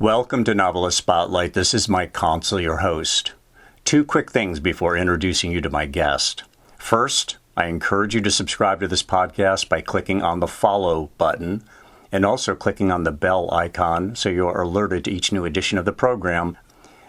Welcome to Novelist Spotlight. This is Mike Consol, your host. Two quick things before introducing you to my guest. First, I encourage you to subscribe to this podcast by clicking on the follow button and also clicking on the bell icon so you are alerted to each new edition of the program.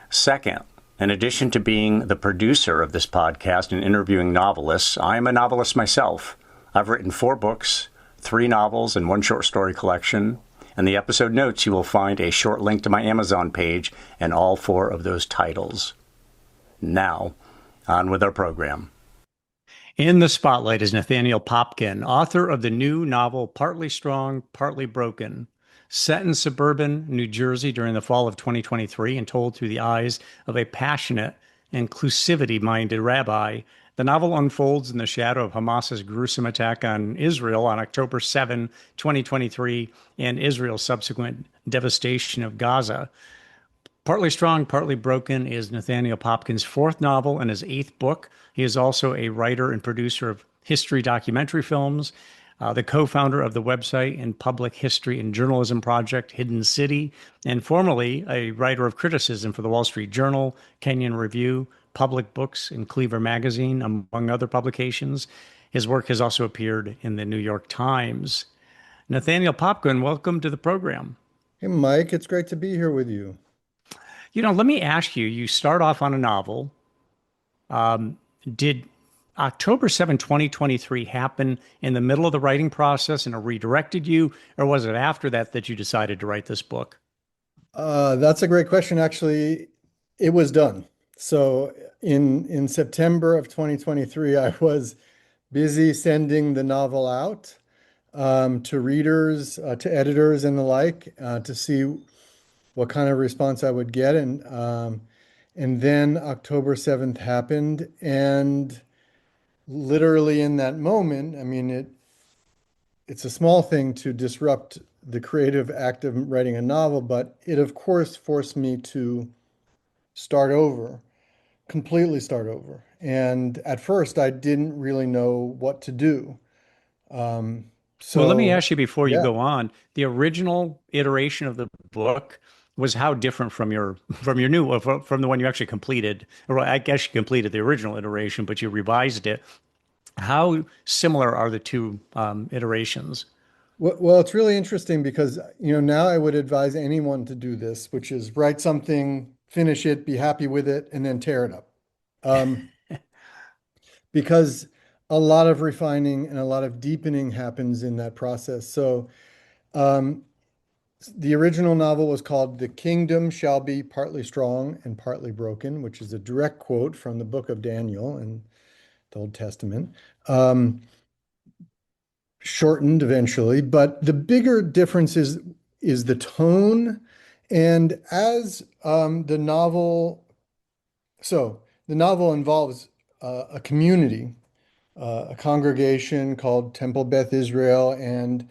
Second, in addition to being the producer of this podcast and interviewing novelists, I am a novelist myself. I've written 4 books, 3 novels, and 1 short story collection. In the episode notes, you will find a short link to my Amazon page and all 4 of those titles. Now, on with our program. In the spotlight is Nathaniel Popkin, author of the new novel Partly Strong, Partly Broken. Set in suburban New Jersey during the fall of 2023 and told through the eyes of a passionate, inclusivity-minded rabbi, the novel unfolds in the shadow of Hamas's gruesome attack on Israel on October 7, 2023, and Israel's subsequent devastation of Gaza. Partly Strong, Partly Broken is Nathaniel Popkin's 4th novel and his 8th book. He is also a writer and producer of history documentary films, the co-founder of the website and public history and journalism project Hidden City, and formerly a writer of criticism for the Wall Street Journal, Kenyon Review, Public Books, and Cleaver Magazine, among other publications. His work has also appeared in the New York Times. Nathaniel Popkin, welcome to the program. Hey, Mike, it's great to be here with you. Let me ask you, you start off on a novel. Did October 7, 2023 happen in the middle of the writing process and it redirected you, or was it after that that you decided to write this book? That's a great question. Actually, it was done. So in September of 2023, I was busy sending the novel out to readers, to editors and the like, to see what kind of response I would get. And then October 7th happened. And literally in that moment, I mean, it's a small thing to disrupt the creative act of writing a novel, but it, of course, forced me to start over, completely start over. And at first, I didn't really know what to do. Well, let me So, ask you before you yeah. go on, the original iteration of the book was how different from your new from the one you actually completed, or I guess you completed the original iteration, but you revised it. How similar are the two iterations? Well, it's really interesting because, now I would advise anyone to do this, which is write something, finish it, be happy with it, and then tear it up. Um, because a lot of refining and a lot of deepening happens in that process. So, um, the original novel was called The Kingdom Shall Be Partly Strong and Partly Broken, which is a direct quote from the book of Daniel in the Old Testament. Um, Shortened eventually, but the bigger difference is the tone. And as the novel involves a community, a congregation called Temple Beth Israel, and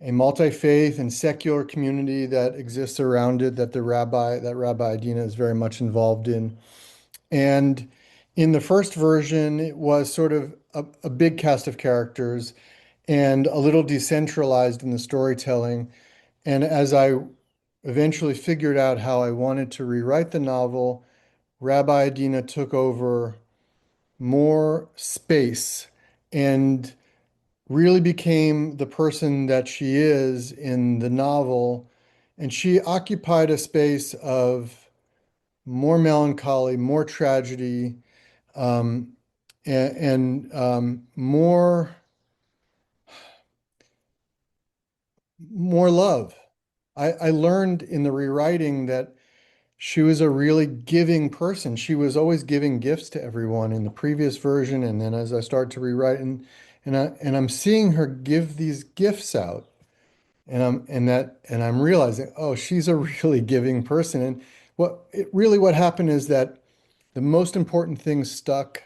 a multi-faith and secular community that exists around it that Rabbi Dina is very much involved in. And in the first version, it was sort of a big cast of characters and a little decentralized in the storytelling. And as I eventually figured out how I wanted to rewrite the novel, Rabbi Dina took over more space and really became the person that she is in the novel. And she occupied a space of more melancholy, more tragedy, um, and more love. I learned in the rewriting that she was a really giving person. She was always giving gifts to everyone in the previous version, and then as I start to rewrite, and I'm seeing her give these gifts out, and I'm realizing, oh, she's a really giving person. And what happened is that the most important things stuck.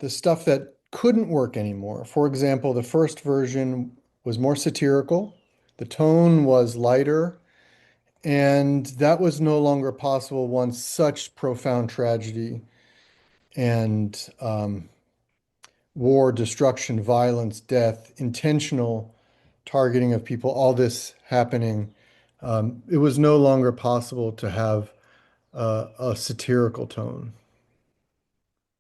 The stuff that couldn't work anymore. For example, the first version was more satirical. The tone was lighter. And that was no longer possible once such profound tragedy and war, destruction, violence, death, intentional targeting of people, all this happening It was no longer possible to have a satirical tone.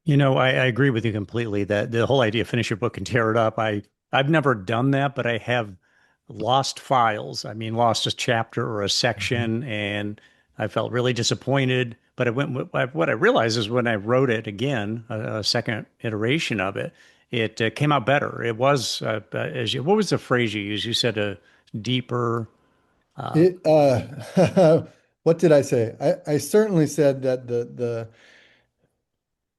I agree with you completely that the whole idea of finish your book and tear it up. I've never done that, but I have lost files. I mean, lost a chapter or a Mhm. section, and I felt really disappointed. But what I realized is when I wrote it again, a second iteration of it, it came out better. It was what was the phrase you used? You said a deeper. It what did I say? I certainly said that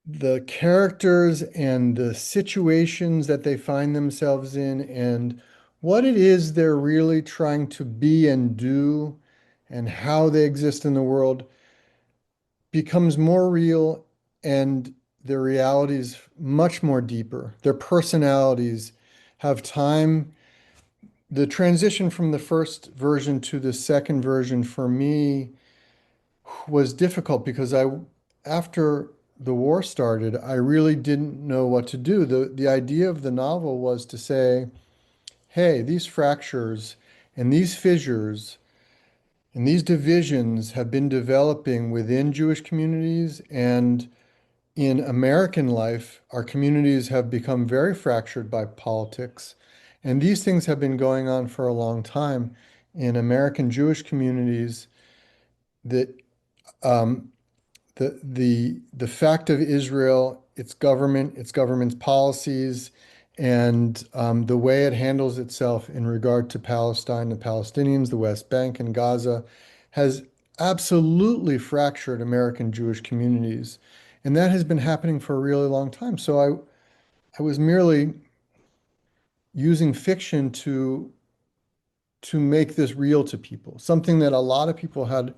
the characters and the situations that they find themselves in and what it is they're really trying to be and do and how they exist in the world becomes more real and their realities much more deeper. Their personalities have time. The transition from the first version to the second version for me was difficult because after the war started, I really didn't know what to do. The idea of the novel was to say, hey, these fractures and these fissures and these divisions have been developing within Jewish communities and in American life, our communities have become very fractured by politics. And these things have been going on for a long time in American Jewish communities that um, the fact of Israel, its government, its government's policies, and the way it handles itself in regard to Palestine, the Palestinians, the West Bank, and Gaza has absolutely fractured American Jewish communities. And that has been happening for a really long time. So I was merely using fiction to make this real to people, something that a lot of people had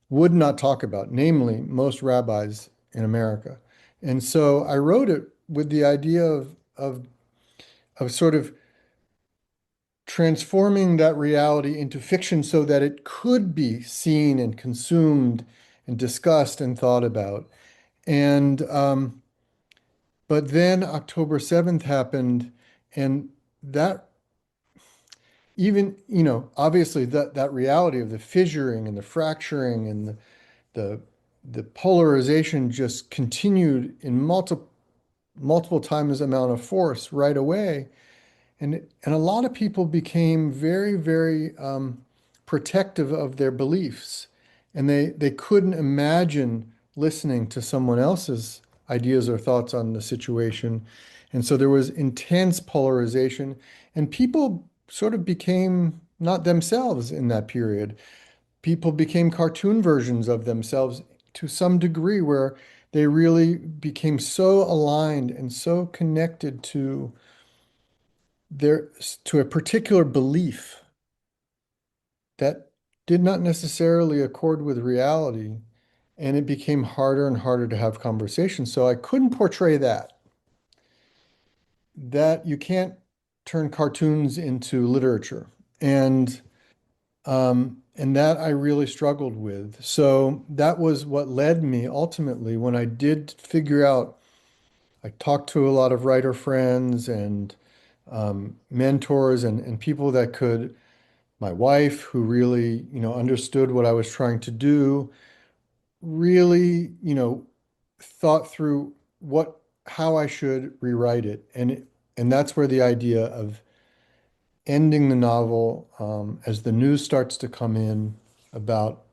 would not talk about, namely most rabbis in America. And so I wrote it with the idea of sort of transforming that reality into fiction so that it could be seen and consumed and discussed and thought about. And but then October 7th happened, and that even, obviously that reality of the fissuring and the fracturing and the the polarization just continued in multiple times the amount of force right away. And a lot of people became very, very protective of their beliefs. And they couldn't imagine listening to someone else's ideas or thoughts on the situation. And so there was intense polarization, and people sort of became not themselves in that period. People became cartoon versions of themselves to some degree where they really became so aligned and so connected their to a particular belief that did not necessarily accord with reality, and it became harder and harder to have conversations. So I couldn't portray that you can't turn cartoons into literature. And that I really struggled with. So that was what led me ultimately when I did figure out, I talked to a lot of writer friends and mentors and people that could, my wife, who really, understood what I was trying to do, really, thought through how I should rewrite it. And that's where the idea of ending the novel as the news starts to come in about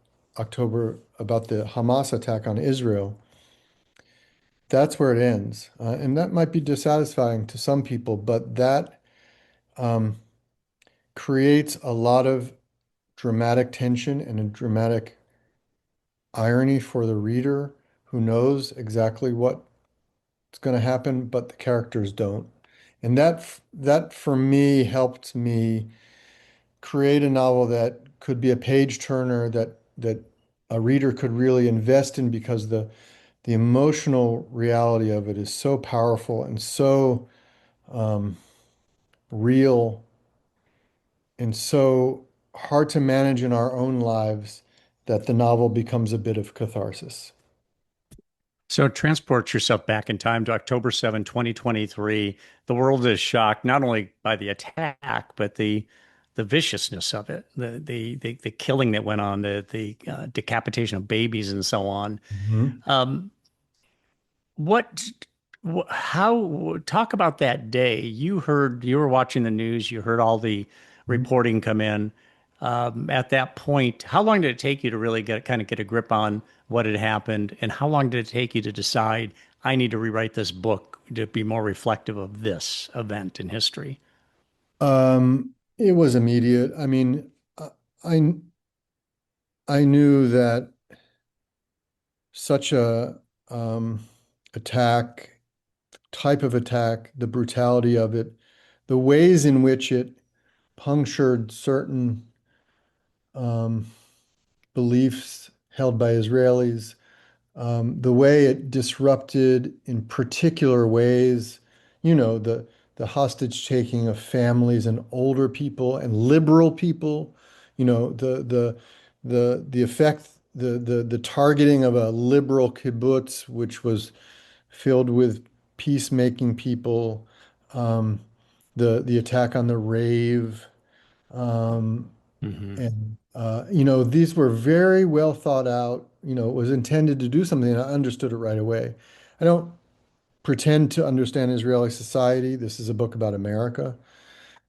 about the Hamas attack on Israel. That's where it ends. And that might be dissatisfying to some people, but that um, creates a lot of dramatic tension and a dramatic irony for the reader who knows exactly what's going to happen, but the characters don't. And that for me helped me create a novel that could be a page turner that a reader could really invest in because the emotional reality of it is so powerful and so um, real and so hard to manage in our own lives that the novel becomes a bit of catharsis. So transport yourself back in time to October 7, 2023. The world is shocked not only by the attack, but the the viciousness of it, the killing that went on, the decapitation of babies and so on. Mhm. Um, what, how, talk about that day. You were watching the news, you heard all the reporting come in. At that point, how long did it take you to really get a grip on what had happened? And how long did it take you to decide, I need to rewrite this book to be more reflective of this event in history? It was immediate. I mean, I I knew that such a attack, type of attack, the brutality of it, the ways in which it punctured certain um, beliefs held by Israelis, the way it disrupted in particular ways, the hostage taking of families and older people and liberal people, the effect, the targeting of a liberal kibbutz, which was filled with peacemaking people, um, the attack on the rave, um, Hmm. and these were very well thought out. It was intended to do something, and I understood it right away. I don't pretend to understand Israeli society. This is a book about America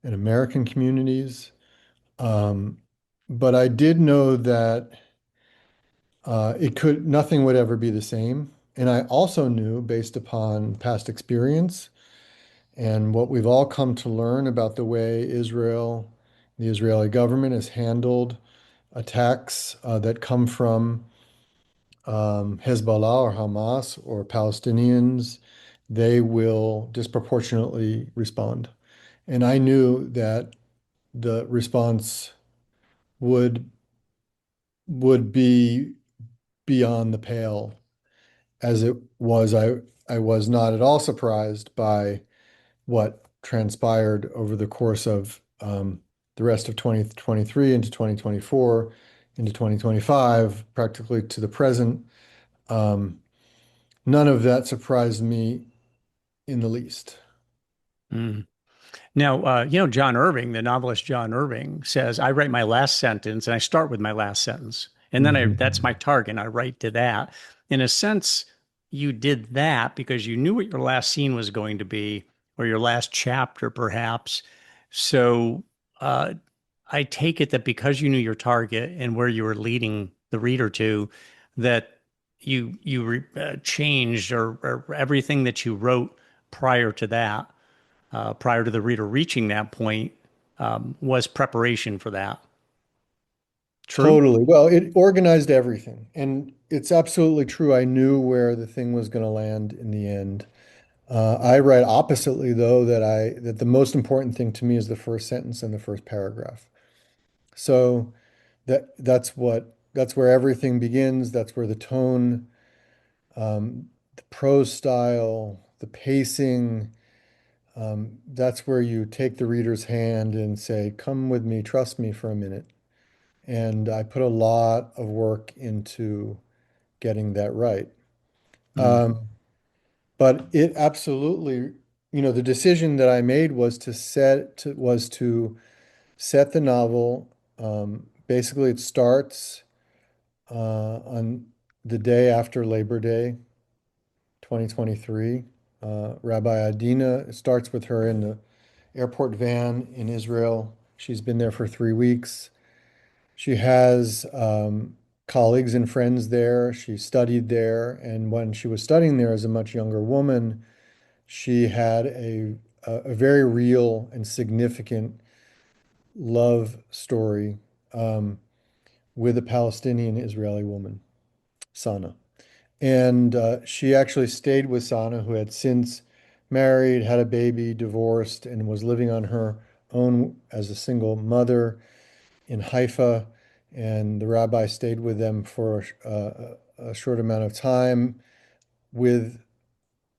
and American communities. Um, but I did know that nothing would ever be the same. And I also knew, based upon past experience and what we've all come to learn about the way the Israeli government has handled attacks that come from Hezbollah or Hamas or Palestinians, they will disproportionately respond. And I knew that the response would would be beyond the pale as it was. I was not at all surprised by what transpired over the course of the rest of 2023 into 2024 into 2025, practically to the present. Um, None of that surprised me in the least. Now, John Irving, the novelist John Irving, says, I write my last sentence and I start with my last sentence. And then that's my Mhm. target. And I write to that. In a sense, you did that because you knew what your last scene was going to be, or your last chapter, perhaps. So I take it that because you knew your target and where you were leading the reader to, that you changed or everything that you wrote prior to that, prior to the reader reaching that point, was preparation for that. True? Totally. Well, it organized everything. And it's absolutely true. I knew where the thing was going to land in the end. I write oppositely, though, that the most important thing to me is the first sentence and the first paragraph. So that's where everything begins. That's where the tone, the prose style, the pacing, that's where you take the reader's hand and say, "Come with me, trust me for a minute." And I put a lot of work into getting that right. Mm. Um, but it absolutely, the decision that I made was to set the novel. Basically, it starts on the day after Labor Day, 2023. Rabbi Adina, it starts with her in the airport van in Israel. She's been there for 3 weeks. She has colleagues and friends there. She studied there. And when she was studying there as a much younger woman, she had a very real and significant love story um, with a Palestinian Israeli woman, Sana. And she actually stayed with Sana, who had since married, had a baby, divorced, and was living on her own as a single mother in Haifa. And the rabbi stayed with them for a short amount of time with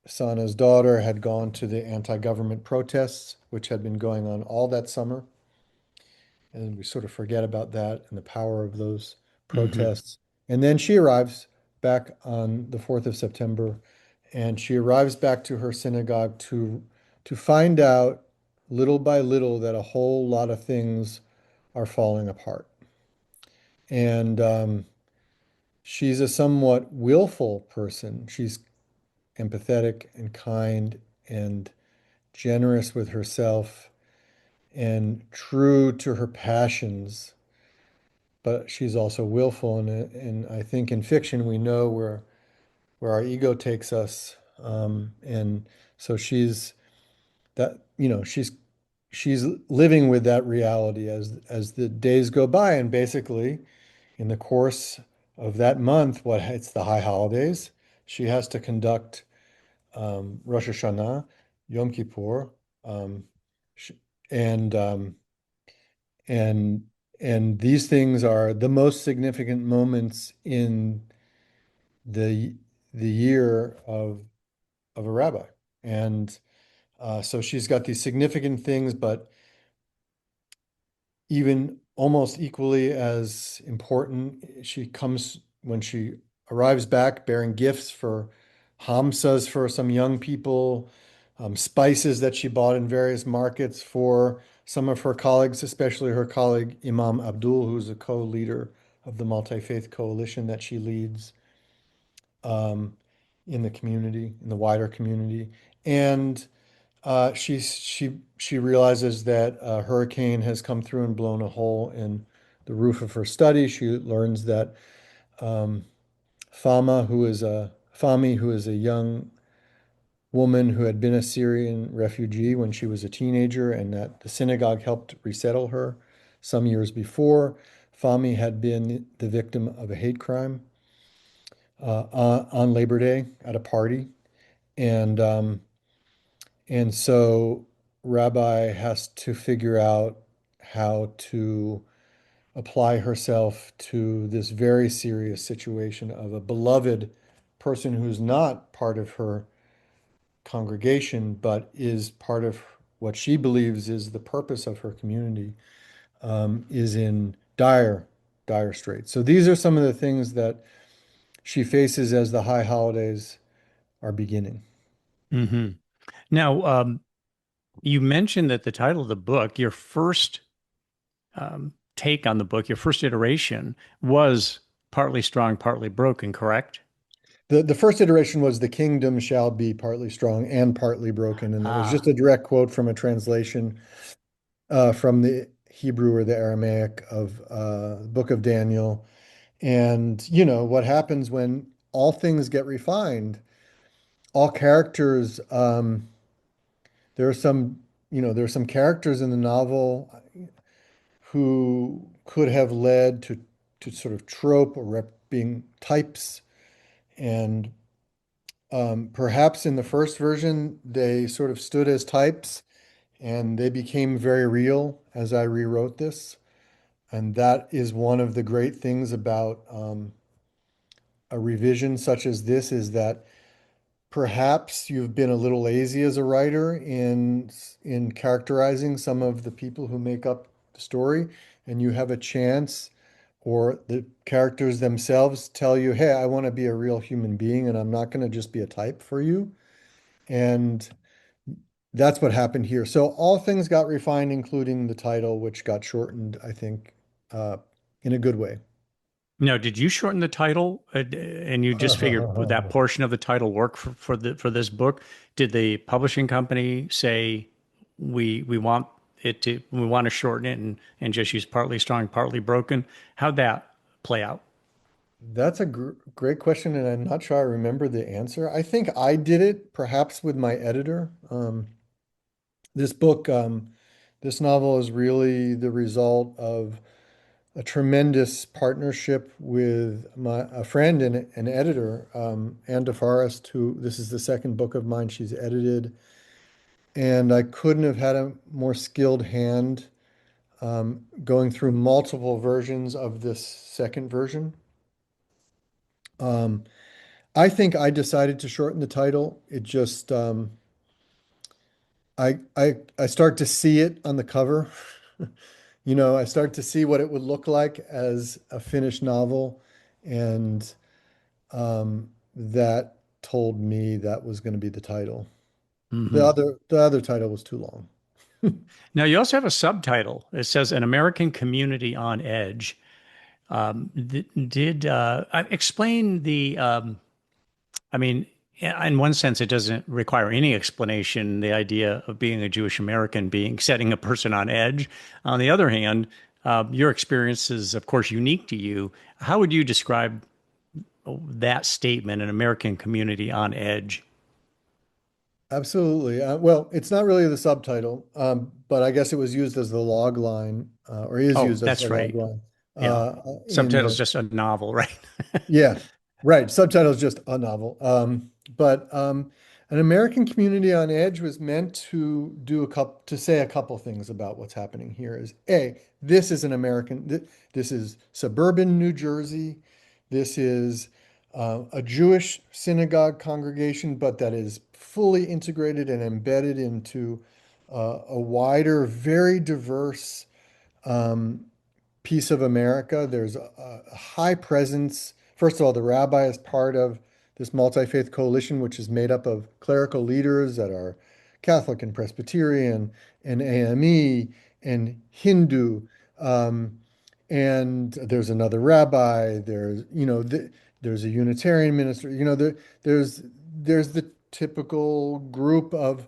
Sana's daughter, had gone to the anti-government protests, which had been going on all that summer. And we sort of forget about that and the power of those Hmm. protests. And then she arrives back on the 4th of September, and she arrives back to her synagogue to find out little by little that a whole lot of things are falling apart. And she's a somewhat willful person. She's empathetic and kind and generous with herself and true to her passions, but she's also willful. And I think in fiction we know where our ego takes us. And so she's that, she's living with that reality as the days go by. And basically, in the course of that month, it's the high holidays, she has to conduct Rosh Hashanah, Yom Kippur, um, sh- and and and these things are the most significant moments in the the year of a rabbi. And so she's got these significant things, but even almost equally as important, she comes when she arrives back bearing gifts for hamsas for some young people, spices that she bought in various markets for some of her colleagues, especially her colleague Imam Abdul, who's a co-leader of the multi-faith coalition that she leads um, in the community, in the wider community. And she realizes that a hurricane has come through and blown a hole in the roof of her study. She learns that um, Fami, who is a young woman who had been a Syrian refugee when she was a teenager, and that the synagogue helped resettle her some years before. Fami had been the victim of a hate crime on Labor Day at a party, and so Rabbi has to figure out how to apply herself to this very serious situation of a beloved person who's not part of her congregation, but is part of what she believes is the purpose of her community, is in dire straits. So these are some of the things that she faces as the high holidays are beginning. Hmm. Now, you mentioned that the title of the book, your first take on the book, your first iteration was partly strong, partly broken, correct? The first iteration was the kingdom shall be partly strong and partly broken. And that was just Ah, a direct quote from a translation from the Hebrew or the Aramaic of the book of Daniel. And what happens when all things get refined, all characters, there are some, there are some characters in the novel who could have led to sort of trope or being types. And perhaps in the first version, they sort of stood as types and they became very real as I rewrote this. And that is one of the great things about a revision such as this, is that perhaps you've been a little lazy as a writer in characterizing some of the people who make up the story, and you have a chance, or the characters themselves tell you, "Hey, I want to be a real human being, and I'm not going to just be a type for you." And that's what happened here. So all things got refined, including the title, which got shortened, I think, uh, in a good way. no, did you shorten the title and you just figured would that portion of the title work for this book? Did the publishing company say we want we want to shorten it and just use partly strong, partly broken? How'd that play out? That's a great question, and I'm not sure I remember the answer. I think I did it perhaps with my editor. This book, this novel is really the result of a tremendous partnership with a friend and an editor, Anne DeForest, who this is the second book of mine she's edited. And I couldn't have had a more skilled hand going through multiple versions of this second version. Um, I think I decided to shorten the title. It just I start to see it on the cover. I start to see what it would look like as a finished novel, and that told me that was going to be the title. Hmm. The other title was too long. Now, you also have a subtitle. It says An American Community on Edge. Did explain I mean, in one sense, it doesn't require any explanation, the idea of being a Jewish American being setting a person on edge. On the other hand, your experience is, of course, unique to you. How would you describe that statement, an American community on edge? Absolutely. Well, it's not really the subtitle, but I guess it was used as the log line, or is Oh, used as the that's log right. line Yeah. in Subtitle's the just a novel, right? yeah, right. Subtitle is just a novel. But An American Community on Edge was meant to do to say a couple things about what's happening here. Is A, this is an this is suburban New Jersey. This is a Jewish synagogue congregation, but that is fully integrated and embedded into a wider, very diverse um, piece of America. There's a high presence. First of all, the rabbi is part of this multi-faith coalition, which is made up of clerical leaders that are Catholic and Presbyterian and AME and Hindu. Um, and there's another rabbi. There's a Unitarian minister. There's the typical group of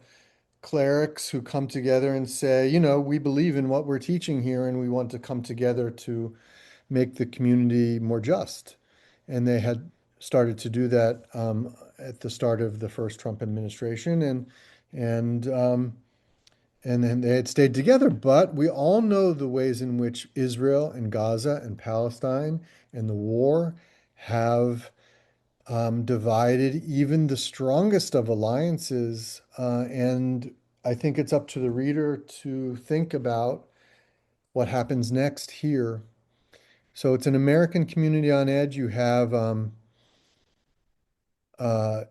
clerics who come together and say, we believe in what we're teaching here and we want to come together to make the community more just. And they had started to do that at the start of the first Trump administration, and and then they had stayed together. But we all know the ways in which Israel and Gaza and Palestine and the war have divided even the strongest of alliances. And I think it's up to the reader to think about what happens next here. So it's an American community on edge. You have the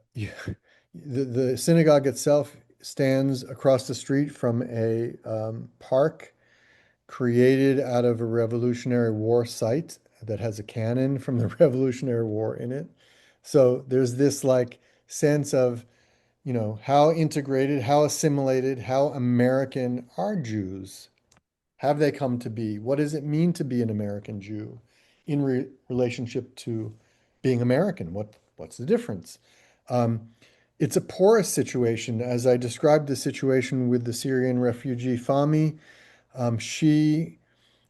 synagogue itself stands across the street from a park created out of a Revolutionary War site that has a cannon from the Revolutionary War in it. So there's this like sense of, how integrated, how assimilated, how American are Jews? Have they come to be? What does it mean to be an American Jew in relationship to being American? What's the difference? Um, it's a porous situation, as I described the situation with the Syrian refugee Fahmy. She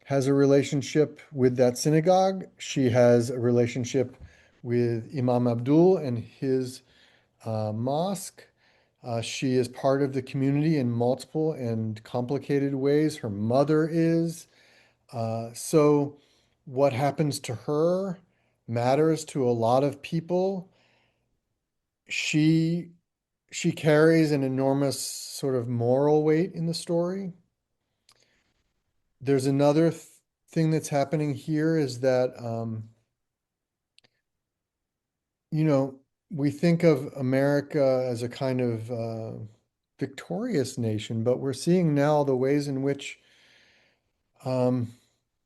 has a relationship with that synagogue. She has a relationship with Imam Abdul and his mosque. She is part of the community in multiple and complicated ways. Her mother is. So, what happens to her matters to a lot of people. She she carries an enormous sort of moral weight in the story. There's another thing that's happening here is that you know, we think of America as a kind of victorious nation, but we're seeing now the ways in which um,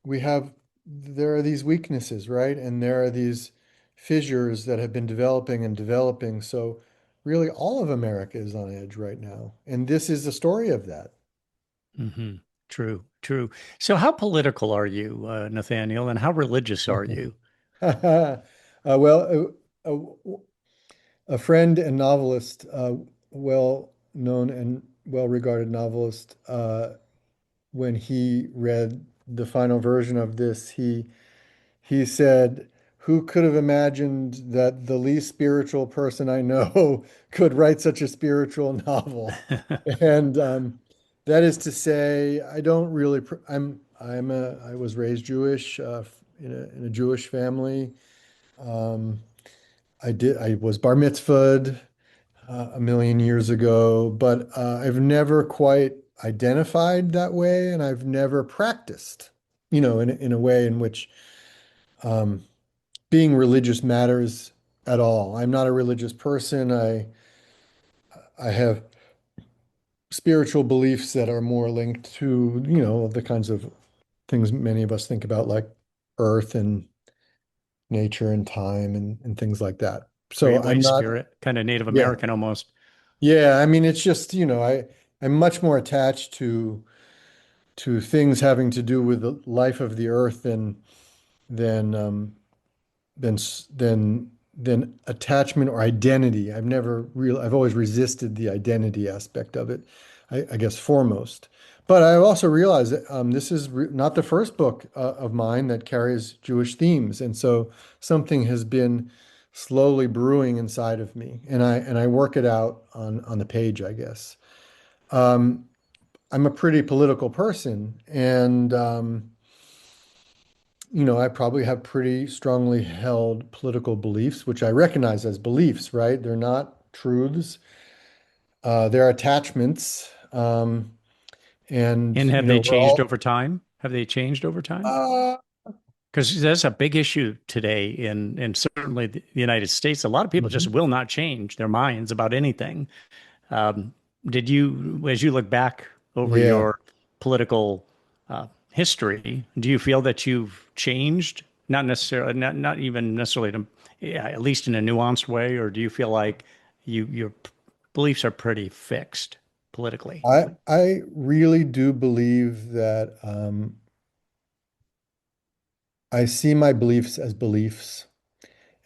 we have, there are these weaknesses, right? And there are these fissures that have been developing and developing. So really all of America is on edge right now. And this is the story of that. Hmm. True, true. So, how political are you, Nathaniel, and how religious are you? Well, a friend and novelist, well known and well regarded novelist, when he read the final version of this, he said, "Who could have imagined that the least spiritual person I know could write such a spiritual novel?" And that is to say, I don't really. I was raised Jewish in a Jewish family. Um, I was bar mitzvahed a million years ago, but I've never quite identified that way, and I've never practiced, in a way in which um, being religious matters at all. I'm not a religious person. I have spiritual beliefs that are more linked to, the kinds of things many of us think about, like earth and nature and time and things like that. So I'm Great White not, Spirit, kind of Native yeah. American almost. Yeah, I mean, it's just, I'm much more attached to things having to do with the life of the earth than than s- than than attachment or identity. I've always resisted the identity aspect of it, I guess foremost. But I also realized that this is not the first book of mine that carries Jewish themes, and so something has been slowly brewing inside of me, and I work it out on the page, I guess. Um, I'm a pretty political person, and I probably have pretty strongly held political beliefs, which I recognize as beliefs, right? They're not truths. They're attachments. And, And have they we're changed all, over time? Have they changed over time? uh, Because that's a big issue today in certainly the United States. A lot of people just mhm. will not change their minds about anything. Um, did you, as you look back over Yeah. your political history, do you feel that you've changed? Not necessarily, not even necessarily to, yeah, at least in a nuanced way, or do you feel like your beliefs are pretty fixed politically? I really do believe that I see my beliefs as beliefs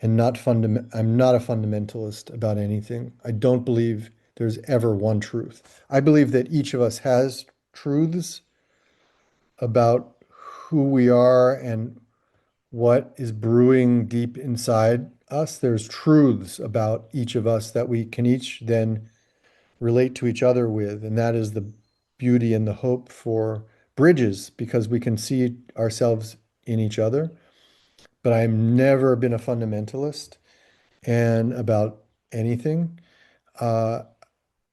and I'm not a fundamentalist about anything. I don't believe there's ever one truth. I believe that each of us has truths about who we are and what is brewing deep inside us. There's truths about each of us that we can each then relate to each other with. And that is the beauty and the hope for bridges because we can see ourselves in each other. But I've never been a fundamentalist and about anything. Uh,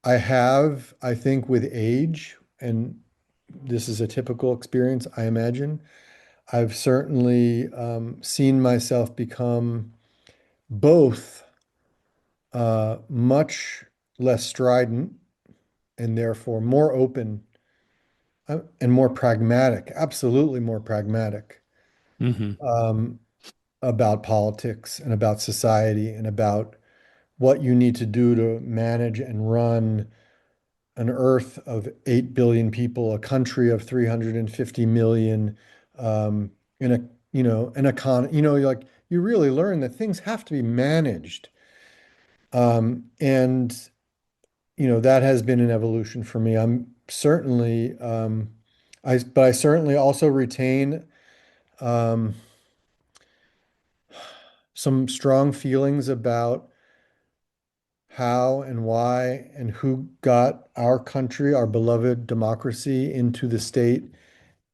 I think, with age, and this is a typical experience, I imagine. I've certainly seen myself become both much less strident and therefore more open and more pragmatic, absolutely more pragmatic Hmm. um, about politics and about society and about what you need to do to manage and run an earth of 8 billion people, a country of 350 million, in a, an econ, like you really learn that things have to be managed. And, that has been an evolution for me. But I certainly also retain, um, some strong feelings about how and why and who got our country, our beloved democracy, into the state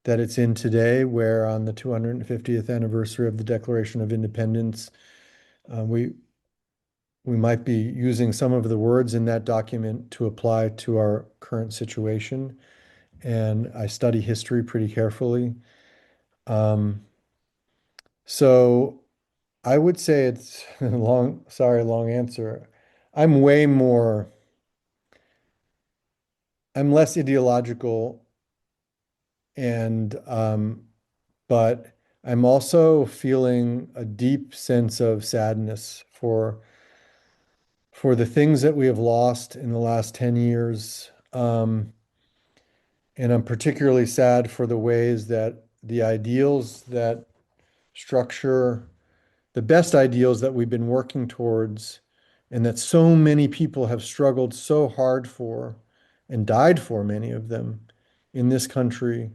that it's in today, where on the 250th anniversary of the Declaration of Independence, we might be using some of the words in that document to apply to our current situation. And I study history pretty carefully. Um, so I would say it's long answer. I'm way more, I'm less ideological and but I'm also feeling a deep sense of sadness for the things that we have lost in the last 10 years. And I'm particularly sad for the ways that the ideals that structure the best ideals that we've been working towards and that so many people have struggled so hard for and died for, many of them in this country,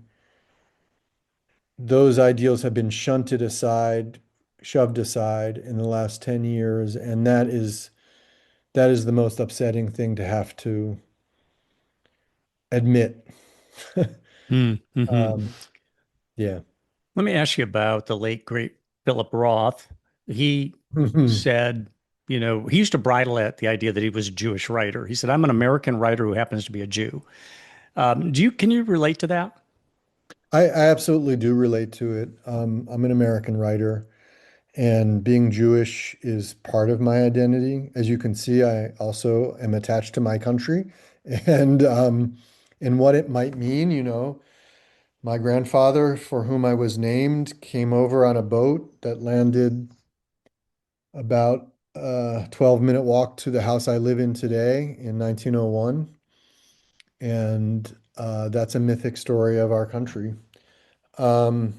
those ideals have been shunted aside, shoved aside in the last 10 years, and that is the most upsetting thing to have to admit. Mm-hmm. Um, yeah. Let me ask you about the late great Philip Roth. He Mhm. said, he used to bridle at the idea that he was a Jewish writer. He said, "I'm an American writer who happens to be a Jew." Can you relate to that? I absolutely do relate to it. I'm an American writer, and being Jewish is part of my identity. As you can see, I also am attached to my country, and what it might mean. My grandfather, for whom I was named, came over on a boat that landed about a 12-minute walk to the house I live in today in 1901. and that's a mythic story of our country um,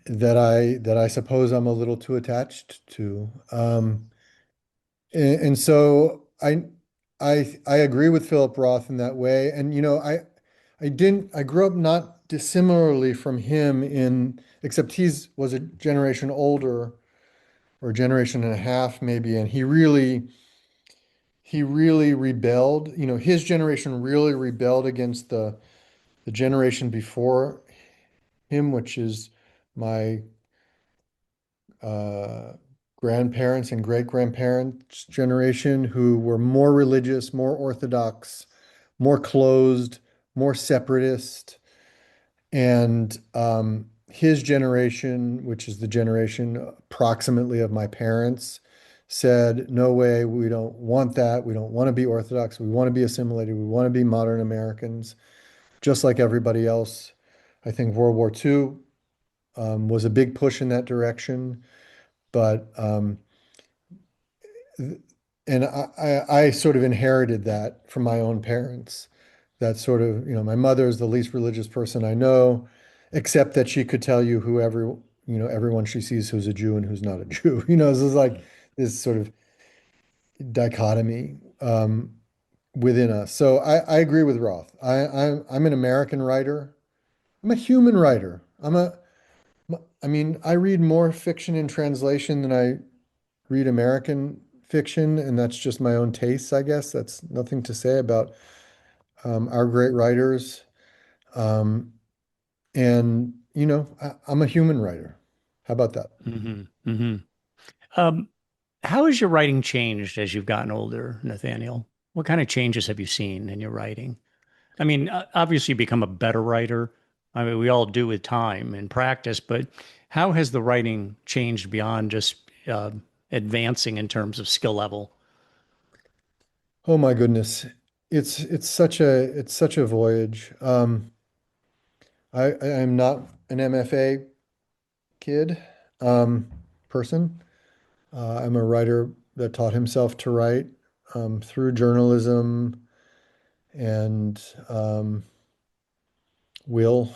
that I suppose I'm a little too attached to. And so I agree with Philip Roth in that way. And I grew up not dissimilarly from him in except he's was a generation older or a generation and a half maybe, and he really rebelled. His generation really rebelled against the generation before him, which is my uh, grandparents and great grandparents' generation, who were more religious, more orthodox, more closed, more separatist. And his generation, which is the generation approximately of my parents, said, no way, we don't want that. We don't want to be Orthodox. We want to be assimilated. We want to be modern Americans, just like everybody else. I think World War II was a big push in that direction. But and I sort of inherited that from my own parents. That sort of, my mother is the least religious person I know, except that she could tell you everyone she sees who's a Jew and who's not a Jew. This is like this sort of dichotomy within us. So I agree with Roth. I'm an American writer. I'm a human writer. I mean, I read more fiction in translation than I read American fiction, and that's just my own tastes, I guess. That's nothing to say about our great writers. Um, and, I'm a human writer. How about that? Hmm. Hmm. Um, how has your writing changed as you've gotten older, Nathaniel? What kind of changes have you seen in your writing? I mean, obviously, you become a better writer. I mean, we all do with time and practice, but how has the writing changed beyond just advancing in terms of skill level? Oh my goodness. It's such a voyage. I'm not an MFA kid, um, person. I'm a writer that taught himself to write through journalism and will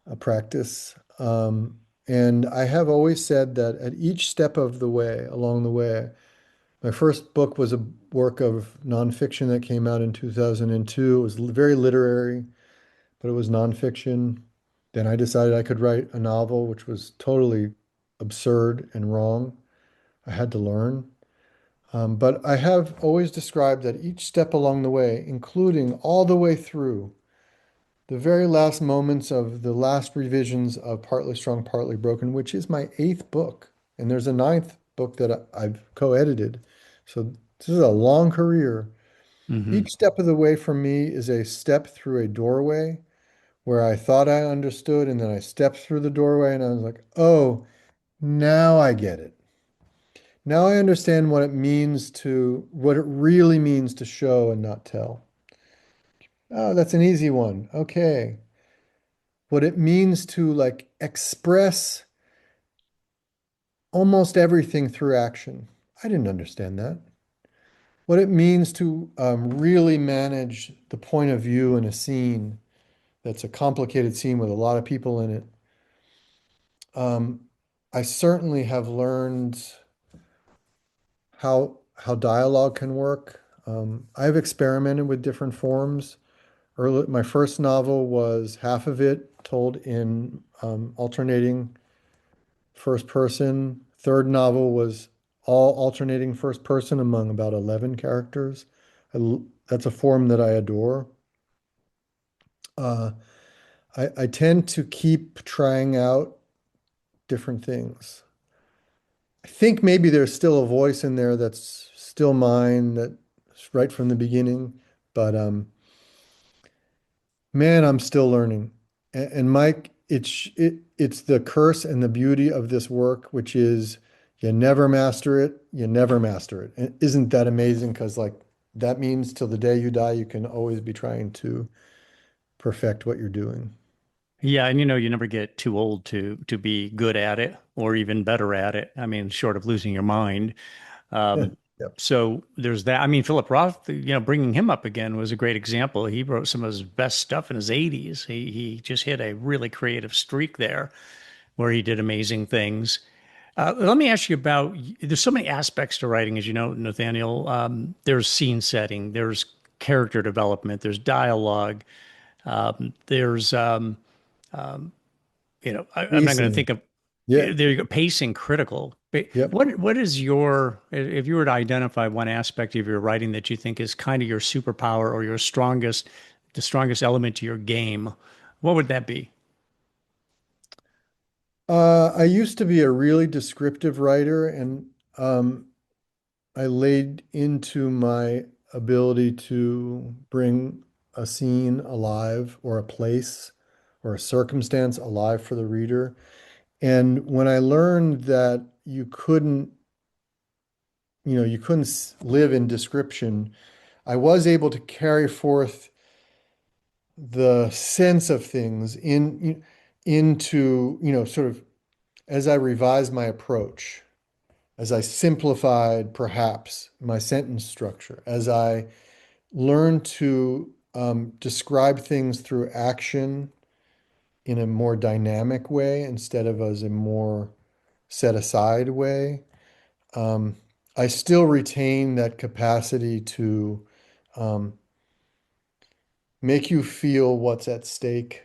a practice. And I have always said that at each step of the way, along the way, my first book was a work of nonfiction that came out in 2002. It was very literary, but it was nonfiction. Then I decided I could write a novel, which was totally absurd and wrong. I had to learn. But I have always described that each step along the way, including all the way through the very last moments of the last revisions of Partly Strong, Partly Broken, which is my eighth book. And there's a ninth book that I've co-edited. So this is a long career. Hmm. Each step of the way for me is a step through a doorway where I thought I understood, and then I stepped through the doorway and I was like, oh, now I get it. Now I understand what it really means to show and not tell. Oh, that's an easy one. Okay. What it means to like express almost everything through action. I didn't understand that. What it means to really manage the point of view in a scene that's a complicated scene with a lot of people in it. Um, I certainly have learned how dialogue can work. I've experimented with different forms. My first novel was half of it told in alternating first person. Third novel was all alternating first person among about 11 characters. That's a form that I adore. Uh, I tend to keep trying out different things. I think maybe there's still a voice in there that's still mine, that's right from the beginning. But man, I'm still learning. And Mike, it's the curse and the beauty of this work, which is you never master it, you never master it. And isn't that amazing? Because like that means till the day you die, you can always be trying to perfect what you're doing. Yeah, and you never get too old to be good at it or even better at it. I mean, short of losing your mind. Yep. So there's that. I mean, Philip Roth, bringing him up again was a great example. He wrote some of his best stuff in his 80s. He just hit a really creative streak there where he did amazing things. Let me ask you about, there's so many aspects to writing, as you know, Nathaniel. There's scene setting, there's character development, there's dialogue, there's I'm not going to Pacing. think of, Yeah. there you go, pacing critical. Yep. What is your, if you were to identify one aspect of your writing that you think is kind of your superpower or your strongest, the strongest element to your game, what would that be? I used to be a really descriptive writer, and um, I laid into my ability to bring a scene alive or a place or a circumstance alive for the reader. And when I learned that you couldn't live in description, I was able to carry forth the sense of things into, sort of as I revised my approach, as I simplified perhaps my sentence structure, as I learned to describe things through action in a more dynamic way instead of as a more set aside way. Um, I still retain that capacity to um, make you feel what's at stake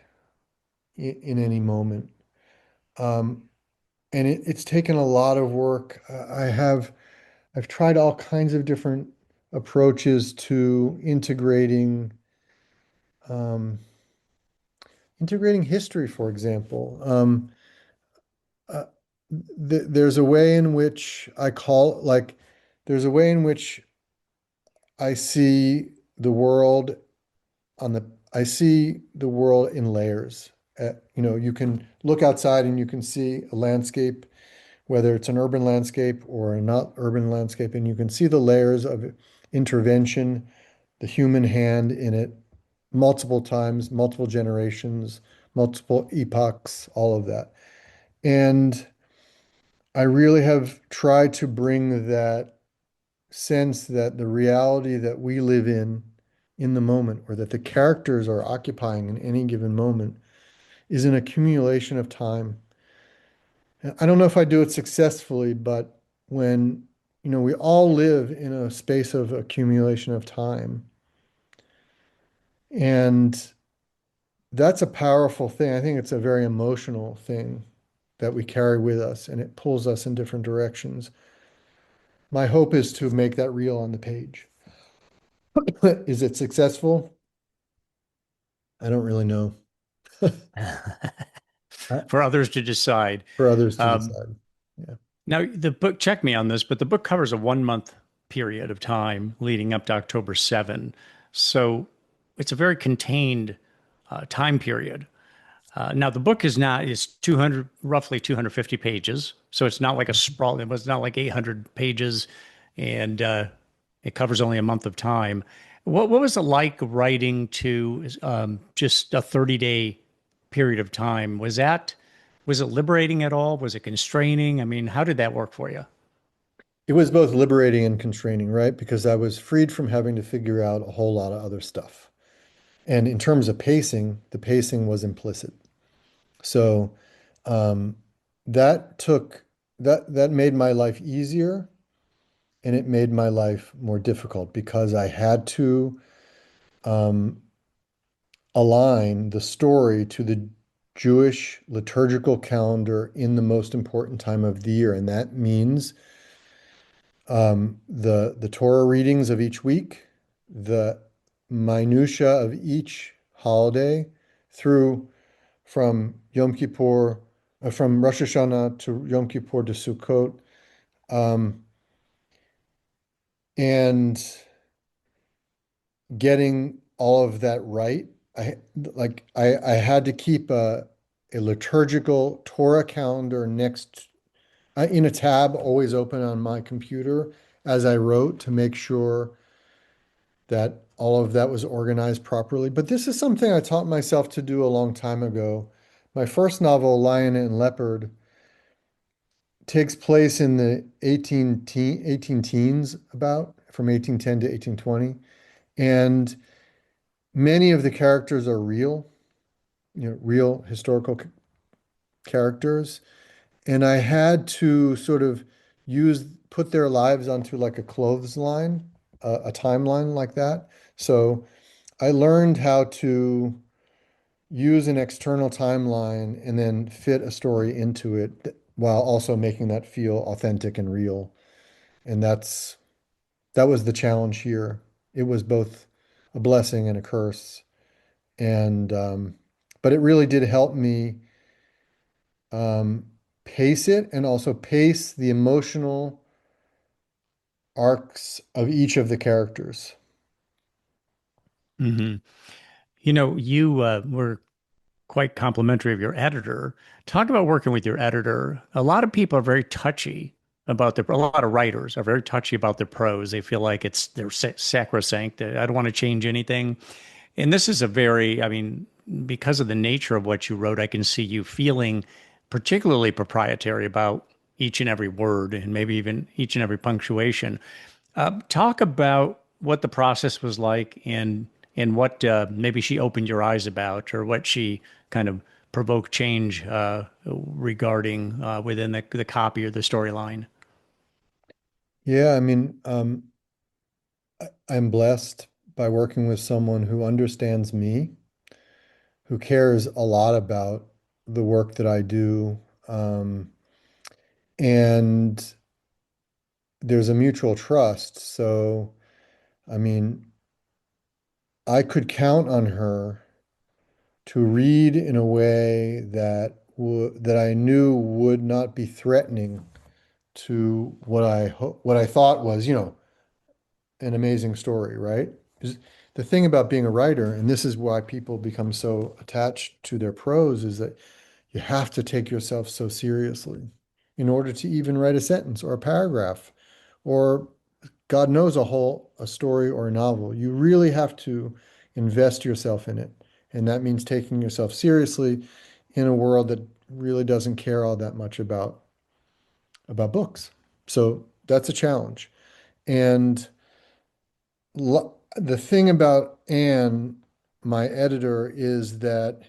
in any moment. Um, and it's taken a lot of work. I've tried all kinds of different approaches to um, integrating history, for example. Uh, there's a way in which there's a way in which I see the world I see the world in layers. You can look outside and you can see a landscape, whether it's an urban landscape or a not urban landscape, and you can see the layers of intervention, the human hand in it, multiple times, multiple generations, multiple epochs, all of that. And I really have tried to bring that sense that the reality that we live in the moment, or that the characters are occupying in any given moment, is an accumulation of time. I don't know if I do it successfully, but when, we all live in a space of accumulation of time. And that's a powerful thing. I think it's a very emotional thing that we carry with us, and it pulls us in different directions. My hope is to make that real on the page. Is it successful? I don't really know. I- For others to decide. For others to Um, decide. Yeah. Now, the book, check me on this, but the book covers a 1 month period of time leading up to October 7. So it's a very contained time period. Now, the book is 200, roughly 250 pages. So it's not like a sprawl. It was not like 800 pages and it covers only a month of time. What was it like writing to just a 30-day period of time? Was it liberating at all? Was it constraining? I mean, how did that work for you? It was both liberating and constraining, right? Because I was freed from having to figure out a whole lot of other stuff. And in terms of pacing, the pacing was implicit. So um, that took that made my life easier, and it made my life more difficult because I had to um, align the story to the Jewish liturgical calendar in the most important time of the year. And that means the Torah readings of each week, the minutia of each holiday through from Yom Kippur, from Rosh Hashanah to Yom Kippur to Sukkot, um, and getting all of that right. I had to keep a liturgical Torah calendar next in a tab always open on my computer as I wrote to make sure that all of that was organized properly. But this is something I taught myself to do a long time ago. My first novel, Lion and Leopard, takes place in the 18 teens, about from 1810 to 1820. And many of the characters are real, real historical characters. And I had to sort of put their lives onto like a clothesline, a timeline like that. So I learned how to use an external timeline and then fit a story into it while also making that feel authentic and real. And that was the challenge here. It was both a blessing and a curse. And but it really did help me um, pace it and also pace the emotional arcs of each of the characters. Hmm. You were quite complimentary of your editor. Talk about working with your editor. A lot of people are very touchy about a lot of writers are very touchy about their prose. They feel like they're sacrosanct. I don't want to change anything. And this is I mean, because of the nature of what you wrote, I can see you feeling particularly proprietary about each and every word and maybe even each and every punctuation. Talk about what the process was like and what maybe she opened your eyes about or what she kind of provoked change regarding within the copy or the storyline. Yeah, I mean, I'm blessed by working with someone who understands me, who cares a lot about the work that I do. And there's a mutual trust. So, I mean, I could count on her to read in a way that I knew would not be threatening to what I thought was, an amazing story, right? 'Cause the thing about being a writer, and this is why people become so attached to their prose, is that you have to take yourself so seriously in order to even write a sentence or a paragraph or God knows a story or a novel. You really have to invest yourself in it. And that means taking yourself seriously in a world that really doesn't care all that much about books. So that's a challenge. And the thing about Anne, my editor, is that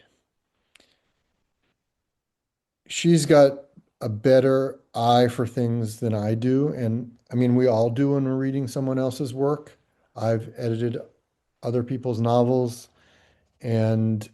she's got a better eye for things than I do. And I mean, we all do when we're reading someone else's work. I've edited other people's novels, and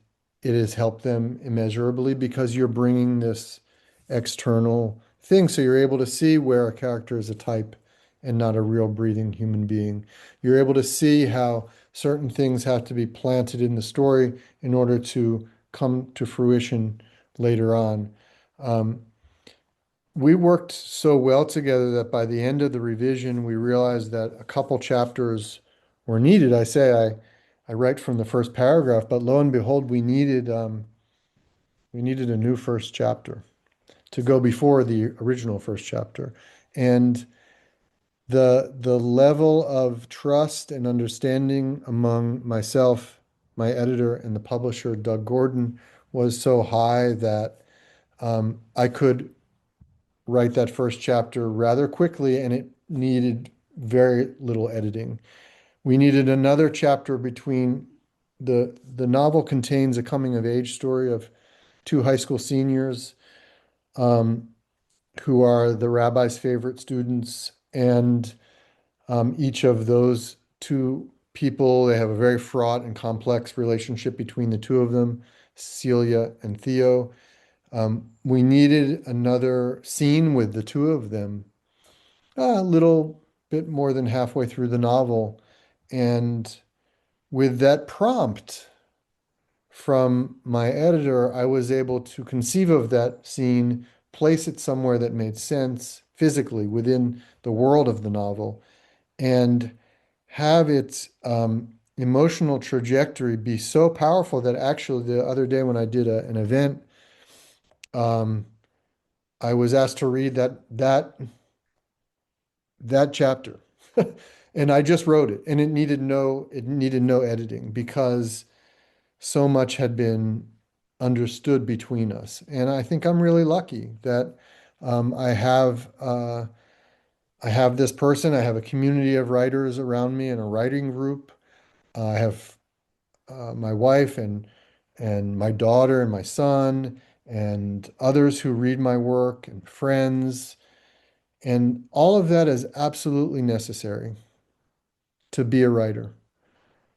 it has helped them immeasurably because you're bringing this external thing. So you're able to see where a character is a type and not a real breathing human being. You're able to see how certain things have to be planted in the story in order to come to fruition later on. Um, we worked so well together that by the end of the revision, we realized that a couple chapters were needed. I write from the first paragraph, but lo and behold, we needed a new first chapter to go before the original first chapter. And the level of trust and understanding among myself, my editor, and the publisher, Doug Gordon, was so high that I could write that first chapter rather quickly, and it needed very little editing. We needed another chapter between the novel contains a coming of age story of two high school seniors um, who are the rabbi's favorite students, and each of those two people, they have a very fraught and complex relationship between the two of them, Celia and Theo. We needed another scene with the two of them, a little bit more than halfway through the novel. And with that prompt from my editor, I was able to conceive of that scene, place it somewhere that made sense physically within the world of the novel, and have its emotional trajectory be so powerful that actually the other day when I did an event, um, I was asked to read that chapter. And I just wrote it, and it needed no editing because so much had been understood between us. And I think I'm really lucky that I have I have this person. I have a community of writers around me in a writing group. I have my wife and my daughter and my son and others who read my work and friends. And all of that is absolutely necessary to be a writer.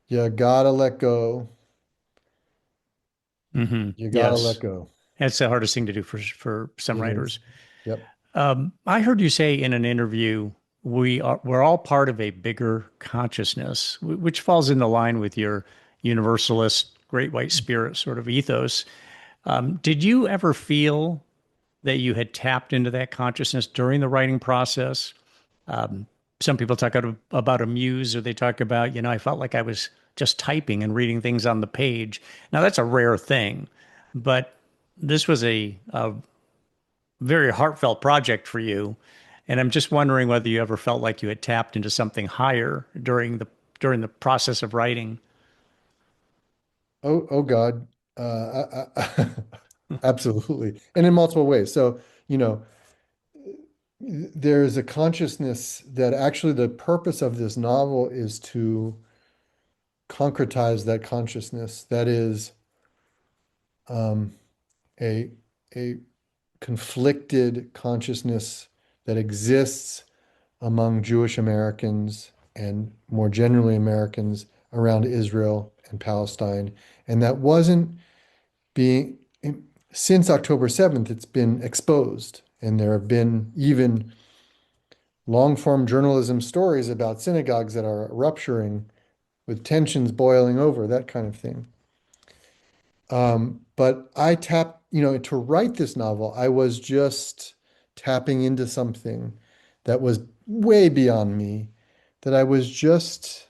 You gotta let go. You gotta let Yes. go. That's the hardest thing to do for some It is. writers. Yep. I heard you say in an interview, we're all part of a bigger consciousness, which falls in the line with your universalist, great white spirit sort of ethos. Did you ever feel that you had tapped into that consciousness during the writing process? Some people talk about a muse, or they talk about, I felt like I was just typing and reading things on the page. Now, that's a rare thing, but this was a very heartfelt project for you. And I'm just wondering whether you ever felt like you had tapped into something higher during the process of writing. Oh God. Absolutely. And in multiple ways. So, you know, there's a consciousness that actually the purpose of this novel is to concretize that consciousness. That is um, a a conflicted consciousness that exists among Jewish Americans and more generally Americans around Israel and Palestine. And that wasn't being, since October 7th, it's been exposed. And there have been even long form journalism stories about synagogues that are rupturing with tensions boiling over, that kind of thing. But I tapped, to write this novel, I was just tapping into something that was way beyond me, that I was just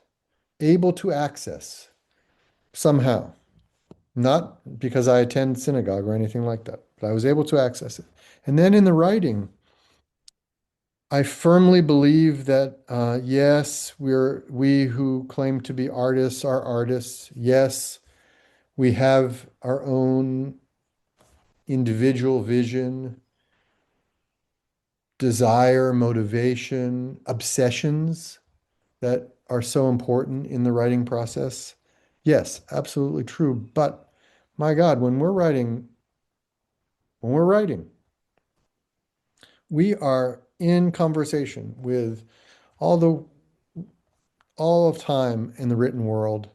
able to access somehow. Not because I attend synagogue or anything like that, but I was able to access it. And then in the writing, I firmly believe that yes, we who claim to be artists are artists. Yes, we have our own individual vision, desire, motivation, obsessions that are so important in the writing process. Yes, absolutely true. But my God, when we're writing, we are in conversation with all the all of time in the written word,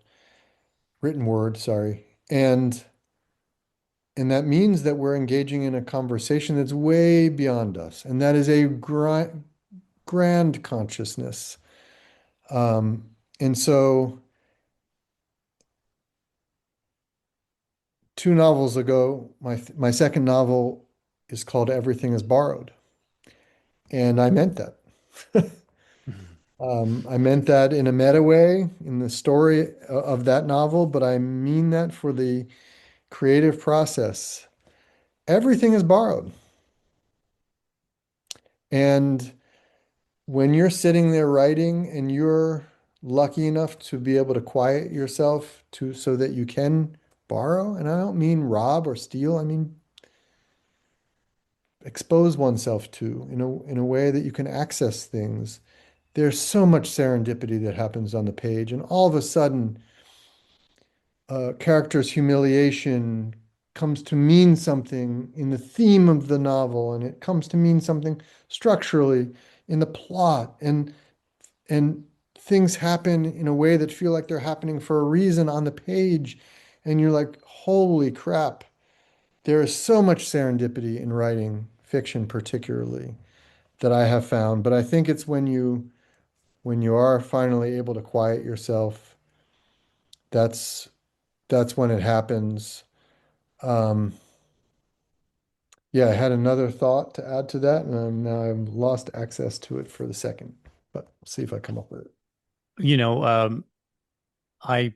sorry. And that means that we're engaging in a conversation that's way beyond us. And that is a grand consciousness. And so 2 novels ago, my second novel is called Everything is Borrowed. And I meant that. I meant that in a meta way in the story of that novel, but I mean that for the creative process. Everything is borrowed. And when you're sitting there writing and you're lucky enough to be able to quiet yourself to so that you can borrow, and I don't mean rob or steal, I mean expose oneself to in a way that you can access things. There's so much serendipity that happens on the page, and all of a sudden, a character's humiliation comes to mean something in the theme of the novel, and it comes to mean something structurally in the plot, and things happen in a way that feel like they're happening for a reason on the page, and you're like, holy crap, there is so much serendipity in writing fiction, particularly that I have found. But I think it's when you are finally able to quiet yourself, that's that's when it happens. Um, yeah, I had another thought to add to that, and now I've lost access to it for the second. But see if I come up with it. You know, um, I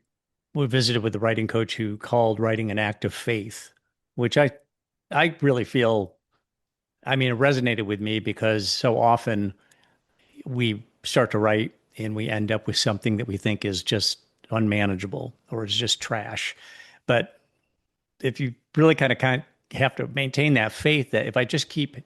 visited with a writing coach who called writing an act of faith, which I really feel, I mean, it resonated with me because so often we start to write and we end up with something that we think is just unmanageable or is just trash. But if you really kind of have to maintain that faith that if I just keep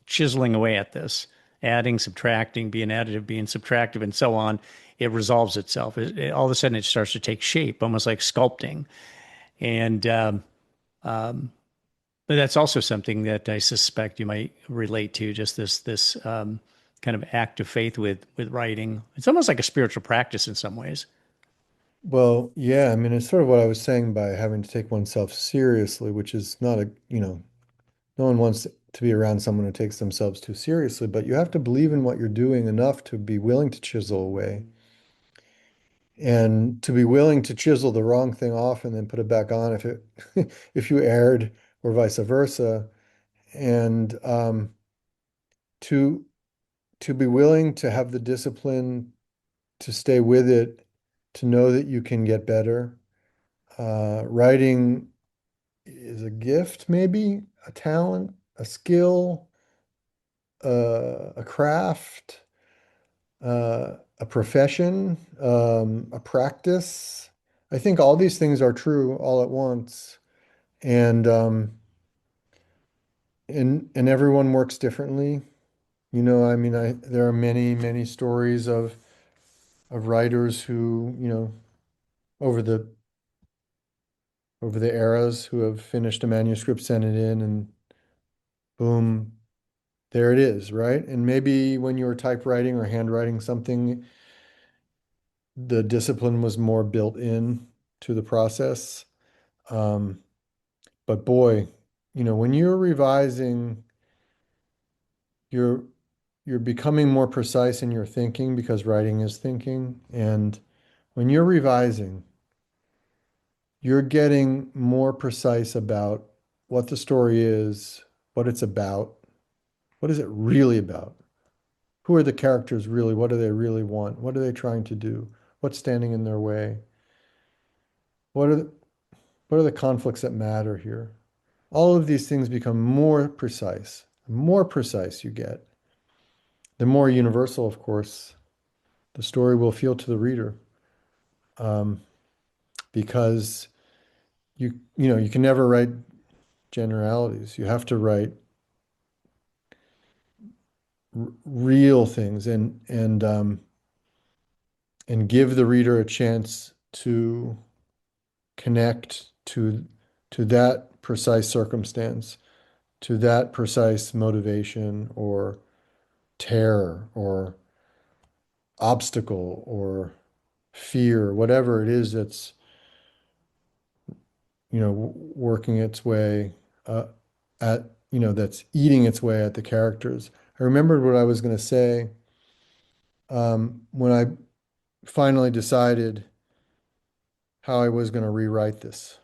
chiseling away at this, adding, subtracting, being additive, being subtractive, and so on, it resolves itself. All of a sudden, it starts to take shape, almost like sculpting. And but that's also something that I suspect you might relate to, just this kind of act of faith with writing. It's almost like a spiritual practice in some ways. Well, yeah, I mean, it's sort of what I was saying by having to take oneself seriously, which is not a, no one wants to be around someone who takes themselves too seriously, but you have to believe in what you're doing enough to be willing to chisel away and to be willing to chisel the wrong thing off and then put it back on if it if you erred or vice versa. And to to be willing to have the discipline to stay with it, to know that you can get better. Writing is a gift, maybe a talent, a skill, a craft, a profession, a practice. I think all these things are true all at once, and and everyone works differently. I mean, there are many, many stories of writers who, over the over the eras who have finished a manuscript, sent it in, and boom, there it is, right? And maybe when you were typewriting or handwriting something, the discipline was more built in to the process. Um, but boy, when you're revising, you're you're becoming more precise in your thinking because writing is thinking. And when you're revising, you're getting more precise about what the story is, what it's about, what is it really about? Who are the characters really? What do they really want? What are they trying to do? What's standing in their way? What are the, what are the conflicts that matter here? All of these things become more precise. The more precise you get, the more universal, of course, the story will feel to the reader. Um, because you can never write generalities. You have to write real things and give the reader a chance to connect to that precise circumstance, to that precise motivation or terror or obstacle or fear, whatever it is that's, working its way that's eating its way at the characters. I remembered what I was going to say when I finally decided how I was going to rewrite this.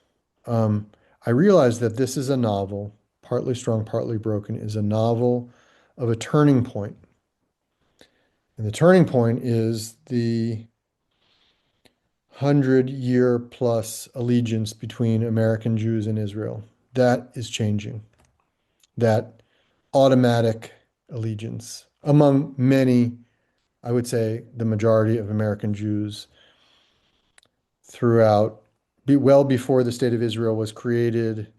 Um, I realized that this is a novel, Partly Strong, Partly Broken, is a novel of a turning point. And the turning point is the 100-year plus allegiance between American Jews and Israel. That is changing. That automatic allegiance among many, I would say the majority of American Jews throughout, well before the state of Israel was created,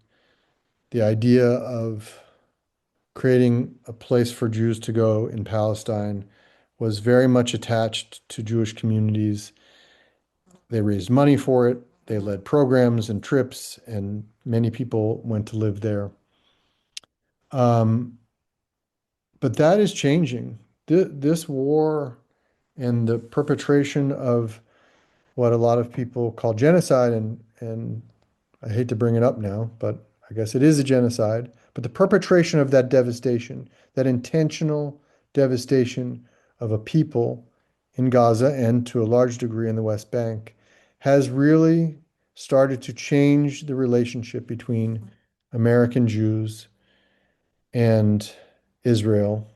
the idea of creating a place for Jews to go in Palestine was very much attached to Jewish communities. They raised money for it. They led programs and trips, and many people went to live there. Um, but that is changing. This war and the perpetration of what a lot of people call genocide, and I hate to bring it up now, but I guess it is a genocide. But the perpetration of that devastation, that intentional devastation of a people in Gaza and to a large degree in the West Bank, has really started to change the relationship between American Jews and Israel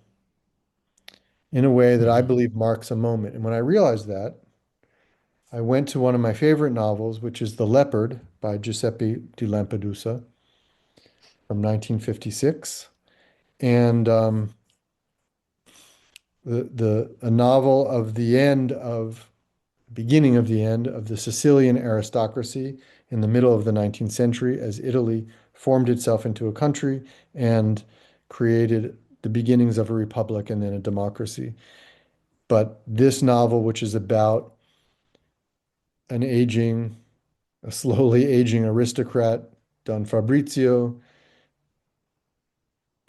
in a way that I Mhm. believe marks a moment. And when I realized that, I went to one of my favorite novels, which is The Leopard by Giuseppe di Lampedusa from 1956. And a novel of the end of beginning of the end of the Sicilian aristocracy in the middle of the 19th century as Italy formed itself into a country and created the beginnings of a republic and then a democracy. But this novel, which is about an aging, a slowly aging aristocrat, Don Fabrizio,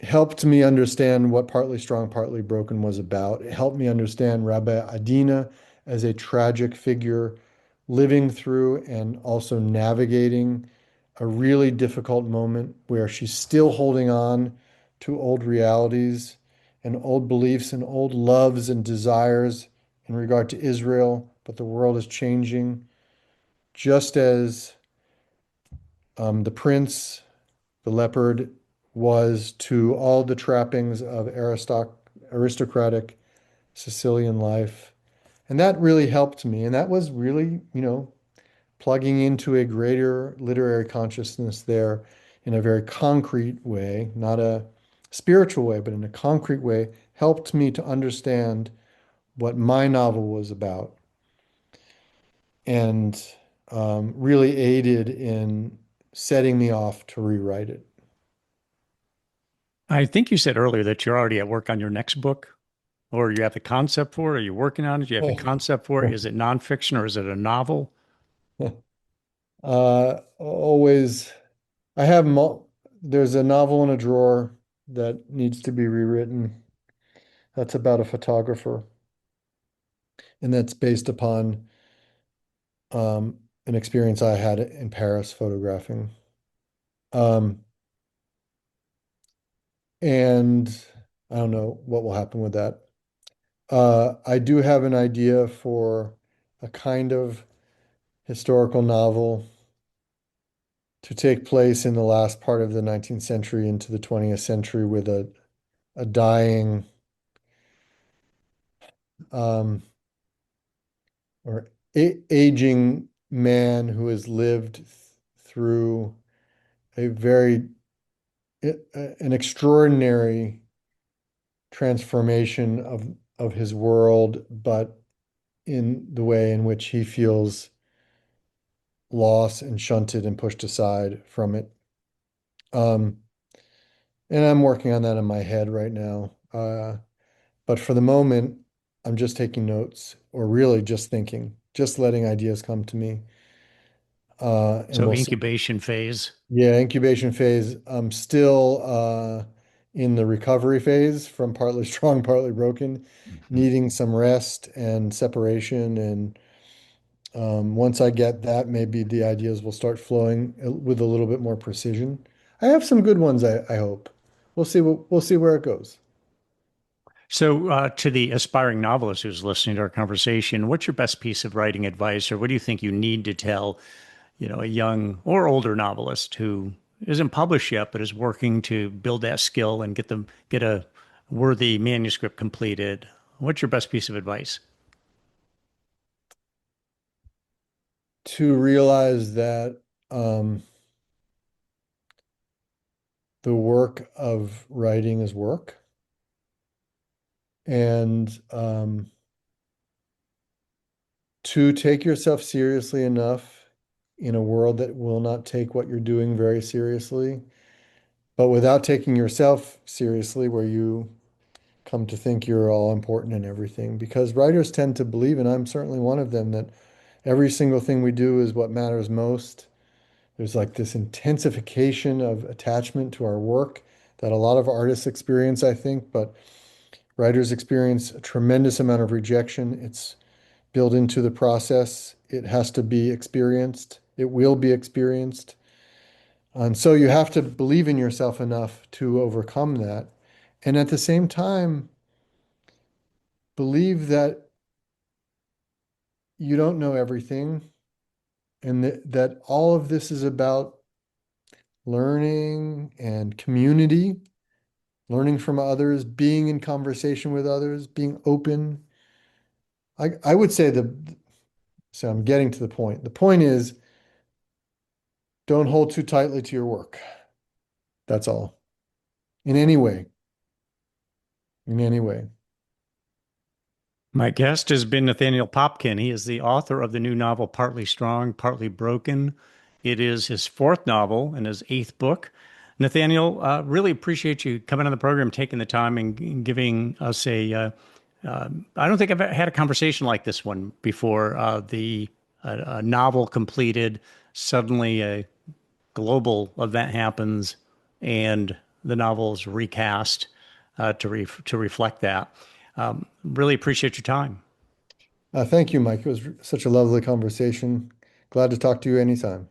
helped me understand what Partly Strong, Partly Broken was about. It helped me understand Rabbi Adina as a tragic figure living through and also navigating a really difficult moment where she's still holding on to old realities and old beliefs and old loves and desires in regard to Israel, but the world is changing. Just as the prince, the leopard, was to all the trappings of aristocratic Sicilian life. And that really helped me. And that was really, plugging into a greater literary consciousness there in a very concrete way, not a spiritual way, but in a concrete way, helped me to understand what my novel was about and really aided in setting me off to rewrite it. I think you said earlier that you're already at work on your next book, or you have the concept for it. Are you working on it? You have the concept for it. Is it nonfiction or is it a novel? Always, I have there's a novel in a drawer that needs to be rewritten. That's about a photographer, and that's based upon an experience I had in Paris photographing. Um, and I don't know what will happen with that. I do have an idea for a kind of historical novel to take place in the last part of the 19th century into the 20th century with a dying um, or aging man who has lived through a very an extraordinary transformation of his world, but in the way in which he feels lost and shunted and pushed aside from it. Um, and I'm working on that in my head right now. But for the moment, I'm just taking notes or really just thinking, just letting ideas come to me. And So we'll see. incubation phase. Yeah, incubation phase. I'm still in the recovery phase from partly strong, partly broken, Mhm. needing some rest and separation. And once I get that, maybe the ideas will start flowing with a little bit more precision. I have some good ones, I hope. We'll see where it goes. So, to the aspiring novelist who's listening to our conversation, what's your best piece of writing advice, or what do you think you need to tell, a young or older novelist who isn't published yet but is working to build that skill and get a worthy manuscript completed? What's your best piece of advice? To realize that the work of writing is work and to take yourself seriously enough in a world that will not take what you're doing very seriously, but without taking yourself seriously, where you come to think you're all important and everything. Because writers tend to believe, and I'm certainly one of them, that every single thing we do is what matters most. There's like this intensification of attachment to our work that a lot of artists experience, I think, but writers experience a tremendous amount of rejection. It's built into the process. It has to be experienced. It will be experienced. And so you have to believe in yourself enough to overcome that. And at the same time, believe that you don't know everything and that all of this is about learning and community, learning from others, being in conversation with others, being open. I would say so I'm getting to the point. The point is don't hold too tightly to your work. That's all. In any way, in any way. My guest has been Nathaniel Popkin. He is the author of the new novel, Partly Strong, Partly Broken. It is his fourth novel and his eighth book. Nathaniel, really appreciate you coming on the program, taking the time and giving us I don't think I've had a conversation like this one before. A novel completed, suddenly a global event happens, and the novel is recast to reflect that. Really appreciate your time. Thank you, Mike. It was such a lovely conversation. Glad to talk to you anytime.